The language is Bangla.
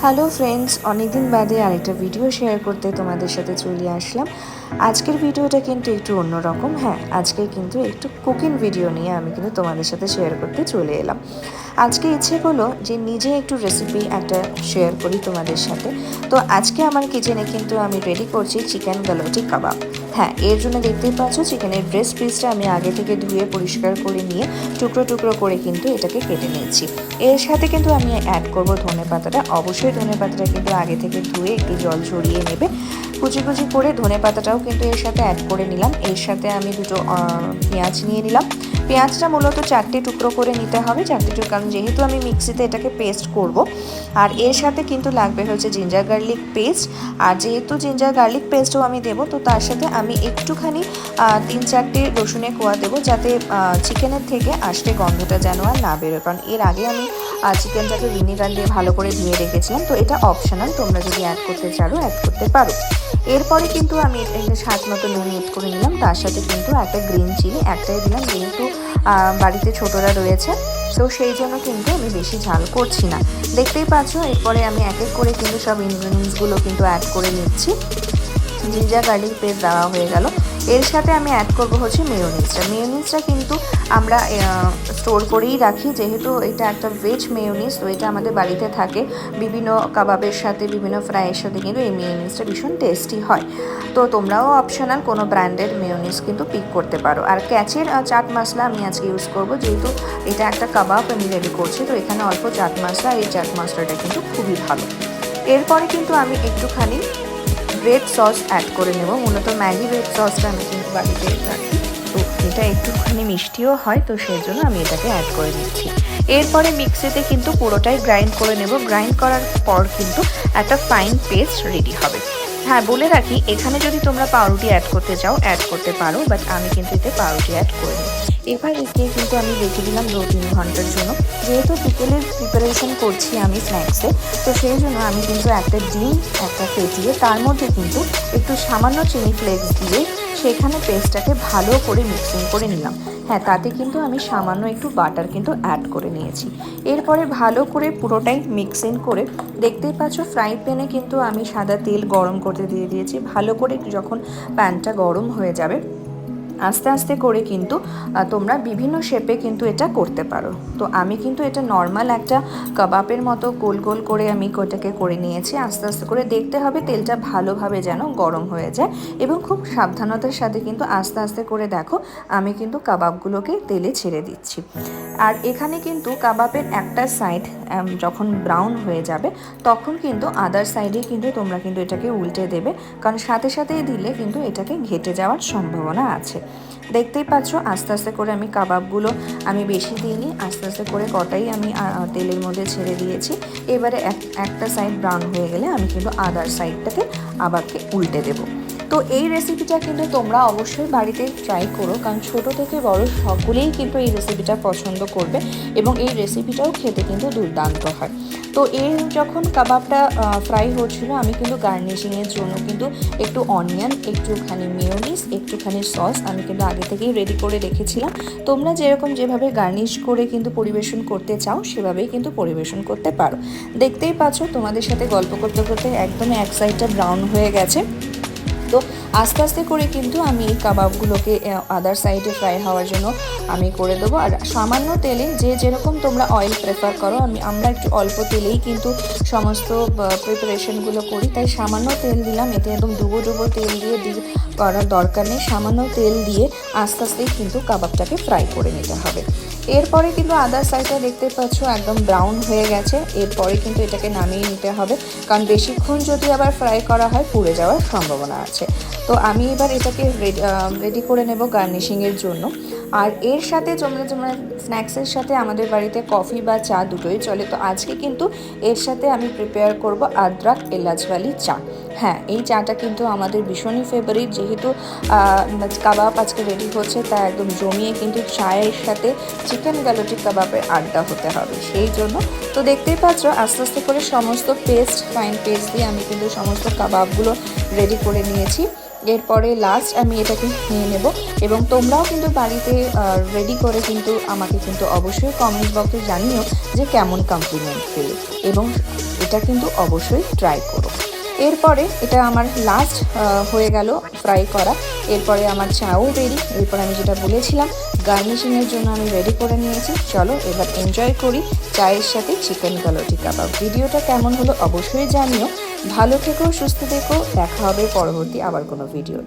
হ্যালো ফ্রেন্ডস, অনেকদিন বাদে আরেকটা ভিডিও শেয়ার করতে তোমাদের সাথে চলে আসলাম। আজকের ভিডিওটা কিন্তু একটু অন্যরকম। হ্যাঁ, আজকে কিন্তু একটু কুকিং ভিডিও নিয়ে আমি কিন্তু তোমাদের সাথে শেয়ার করতে চলে এলাম। আজকে ইচ্ছে হলো যে নিজে একটু রেসিপি একটা শেয়ার করি তোমাদের সাথে। তো আজকে আমার কিচেনে কিন্তু আমি রেডি করছি চিকেন গালোটি কাবাব। হ্যাঁ, এর জন্য দেখতেই পাচ্ছ চিকেনের ব্রেস্ট পিসটা আমি আগে থেকে ধুয়ে পরিষ্কার করে নিয়ে টুকরো টুকরো করে কিন্তু এটাকে কেটে নিয়েছি। এর সাথে কিন্তু আমি অ্যাড করব ধনেপাতাটা। অবশ্যই ধনেপাতাটা কিন্তু আগে থেকে ধুয়ে একটু জল ঝরিয়ে নেবে। কুচি কুচি করে ধনেপাতাটাও কিন্তু এর সাথে অ্যাড করে নিলাম। এর সাথে আমি দুটো পেঁয়াজ নিয়ে নিলাম। পেঁয়াজটা মূলত 4টে টুকরো করে নিতে হবে, 4টে টুকরো, কারণ যেহেতু আমি মিক্সিতে এটাকে পেস্ট করব। আর এর সাথে কিন্তু লাগবে হচ্ছে জিঞ্জার গার্লিক পেস্ট। আর যেহেতু জিঞ্জার গার্লিক পেস্টও আমি দেবো, তো তার সাথে আমি একটুখানি 3-4টে রসুনের কোয়া দেবো, যাতে চিকেনের থেকে আষ্টে গন্ধটা যেন আর না বেরোয়। কারণ এর আগে আমি চিকেনটাকে ভিনিগার দিয়ে ভালো করে ধুয়ে রেখেছিলাম। তো এটা অপশনাল, তোমরা যদি অ্যাড করতে চাও অ্যাড করতে পারো। এরপরে কিন্তু আমি এটা স্বাদ মতো নুন এড করে নিলাম। তার সাথে কিন্তু একটা গ্রিন চিলি একটাই দিলাম, যেহেতু বাড়িতে ছোটরা রয়েছে, তো সেই জন্য কিন্তু আমি বেশি ঝাল করছি না। দেখতেই পাচ্ছ, এরপরে আমি এক এক করে কিন্তু সব ইনগ্রিডিয়েন্টসগুলো কিন্তু অ্যাড করে নিচ্ছি। জিঞ্জার গার্লিক পেস্ট দেওয়া হয়ে গেল। এর সাথে আমি অ্যাড করব হচ্ছে মেয়োনিজটা কিন্তু আমরা স্টোর করেই রাখি, যেহেতু এটা একটা ভেজ মেয়োনিজ। তো এটা আমাদের বাড়িতে থাকে, বিভিন্ন কাবাবের সাথে বিভিন্ন ফ্রাইয়ের সাথে কিন্তু এই মেয়োনিজটা ভীষণ টেস্টি হয়। তো তোমরাও অপশনাল কোনো ব্র্যান্ডের মেয়োনিজ কিন্তু পিক করতে পারো। আর ক্যাচের চাট মশলা আমি আজকে ইউজ করব, যেহেতু এটা একটা কাবাব আমি রেডি করছি। তো এখানে অল্প চাট মশলা, এই চাট মশলাটা কিন্তু খুবই ভালো। এরপরে কিন্তু আমি একটুখানি রেড সস অ্যাড করে নেব। মূলত ম্যাগি রেড সসটা আমি কিন্তু বাড়িতে রাখি, তো এটা একটুখানি মিষ্টিও হয়, তো সেই জন্য আমি এটাকে অ্যাড করে নিচ্ছি। এরপরে মিক্সিতে কিন্তু পুরোটাই গ্রাইন্ড করে নেব। গ্রাইন্ড করার পর কিন্তু একটা ফাইন পেস্ট রেডি হবে। হ্যাঁ, বলে রাখি, এখানে যদি তোমরা পাউরুটি অ্যাড করতে চাও অ্যাড করতে পারো, বাট আমি কিন্তু এতে পাউরুটি অ্যাড করি। এবার একে কিন্তু আমি রেখে দিলাম 2-3 ঘন্টার জন্য। যেহেতু বিকেলের প্রিপারেশন করছি আমি স্ন্যাক্সে, তো সেই জন্য আমি কিন্তু একটা ডিম ফেটিয়ে তার মধ্যে কিন্তু একটু সামান্য চিনি ফ্লেক্স দিয়ে সেখানে পেস্টটাকে ভালো করে মিক্সিং করে নিলাম। হ্যাঁ, তাতে কিন্তু আমি সামান্য একটু বাটার কিন্তু অ্যাড করে নিয়েছি। এরপরে ভালো করে পুরোটাই মিক্সিং করে, দেখতেই পাচ্ছ ফ্রাই প্যানে কিন্তু আমি সাদা তেল গরম করতে দিয়ে দিয়েছি। ভালো করে যখন প্যানটা গরম হয়ে যাবে, আস্তে আস্তে করে কিন্তু তোমরা বিভিন্ন শেপে কিন্তু এটা করতে পারো। তো আমি কিন্তু এটা নর্মাল একটা কাবাবের মতো গোল গোল করে আমি ওটাকে করে নিয়েছি। আস্তে আস্তে করে দেখতে হবে তেলটা ভালোভাবে যেন গরম হয়ে যায়, এবং খুব সাবধানতার সাথে কিন্তু আস্তে আস্তে করে দেখো আমি কিন্তু কাবাবগুলোকে তেলে ছেড়ে দিচ্ছি। আর এখানে কিন্তু কাবাবের একটা সাইড যখন ব্রাউন হয়ে যাবে, তখন কিন্তু আদার সাইডে কিন্তু তোমরা কিন্তু এটাকে উল্টে দেবে, কারণ সাথে সাথেই দিলে কিন্তু এটাকে ঘেটে যাওয়ার সম্ভাবনা আছে। দেখতেই পাচ্ছ আস্তে আস্তে করে আমি কাবাবগুলো আমি বেশি দিইনি, আস্তে আস্তে করে কটাই আমি তেলের মধ্যে ছেড়ে দিয়েছি। এবারে একটা সাইড ব্রাউন হয়ে গেলে আমি কিন্তু আদার সাইডটাকে আবারকে উল্টে দেবো। তো এই রেসিপিটা কিন্তু তোমরা অবশ্যই বাড়িতে ট্রাই করো, কারণ ছোটো থেকে বড় সকলেই কিন্তু এই রেসিপিটা পছন্দ করবে, এবং এই রেসিপিটাও খেতে কিন্তু দুর্দান্ত হয়। তো এর যখন কাবাবটা ফ্রাই হচ্ছিলো, আমি কিন্তু গার্নিশিংয়ের জন্য কিন্তু একটু অনিয়ন, একটুখানি মেয়োনিজ, একটুখানি সস আমি কিন্তু আগে থেকেই রেডি করে রেখেছিলাম। তোমরা যেভাবে গার্নিশ করে কিন্তু পরিবেশন করতে চাও সেভাবেই কিন্তু পরিবেশন করতে পারো। দেখতেই পাচ্ছ তোমাদের সাথে গল্প করতে করতে একদম এক সাইডটা ব্রাউন হয়ে গেছে। তো আস্তে আস্তে করে কিন্তু আমি এই কাবাবগুলোকে আদার সাইডে ফ্রাই হওয়ার জন্য আমি করে দেবো। আর সামান্য তেলে, যেরকম তোমরা অয়েল প্রেফার করো, আমরা একটু অল্প তেলেই কিন্তু সমস্ত প্রিপারেশনগুলো করি, তাই সামান্য তেল দিলাম। এতে একদম ডুবো ডুবো তেল দিয়ে করার দরকার নেই, সামান্য তেল দিয়ে আস্তে আস্তেই কিন্তু কাবাবটাকে ফ্রাই করে নিতে হবে। এরপরে কিন্তু আদার সাইডটা দেখতে পাচ্ছ একদম ব্রাউন হয়ে গেছে। এরপরে কিন্তু এটাকে নামিয়ে নিতে হবে, কারণ বেশিক্ষণ যদি আবার ফ্রাই করা হয় পুড়ে যাওয়ার সম্ভাবনা আছে। তো আমি এবার এটাকে রেডি করে নেব গার্নিশিংয়ের জন্য। আর এর সাথে তোমরা স্ন্যাক্সের সাথে আমাদের বাড়িতে কফি বা চা দুটোই চলে। তো আজকে কিন্তু এর সাথে আমি প্রিপেয়ার করব আদ্রাক এলাচওয়ালি চা। হ্যাঁ, এই চাটা কিন্তু আমাদের ভীষণই ফেভারিট। যেহেতু কাবাব আজকে রেডি হচ্ছে, তা একদম জমিয়ে কিন্তু চায়ের সাথে চিকেন গালোটি কাবাবের আড্ডা হতে হবে সেই জন্য। তো দেখতেই পাচ্ছ আস্তে আস্তে করে সমস্ত ফাইন পেস্ট দিয়ে আমি কিন্তু সমস্ত কাবাবগুলো রেডি করে নিয়েছি। এরপরে লাস্ট আমি এটাকে নিয়ে নেব এবং তোমরাও কিন্তু বাড়িতে রেডি করে কিন্তু আমাকে কিন্তু অবশ্যই কমেন্ট বক্সে জানিও যে কেমন কমপ্লিমেন্ট পেলে, এবং এটা কিন্তু অবশ্যই ট্রাই করো। এরপরে এটা আমার লাস্ট হয়ে গেল ফ্রাই করা। এরপরে আমার চাও রেডি। এরপর আমি যেটা বলেছিলাম গার্নিশিংয়ের জন্য আমি রেডি করে নিয়েছি। চলো এবার এনজয় করি চায়ের সাথে চিকেন কালোটি কাবাব। ভিডিওটা কেমন হলো অবশ্যই জানিও। ভালো থেকো, সুস্থ থেকো, দেখা হবে পরবর্তী আবার কোনো ভিডিও।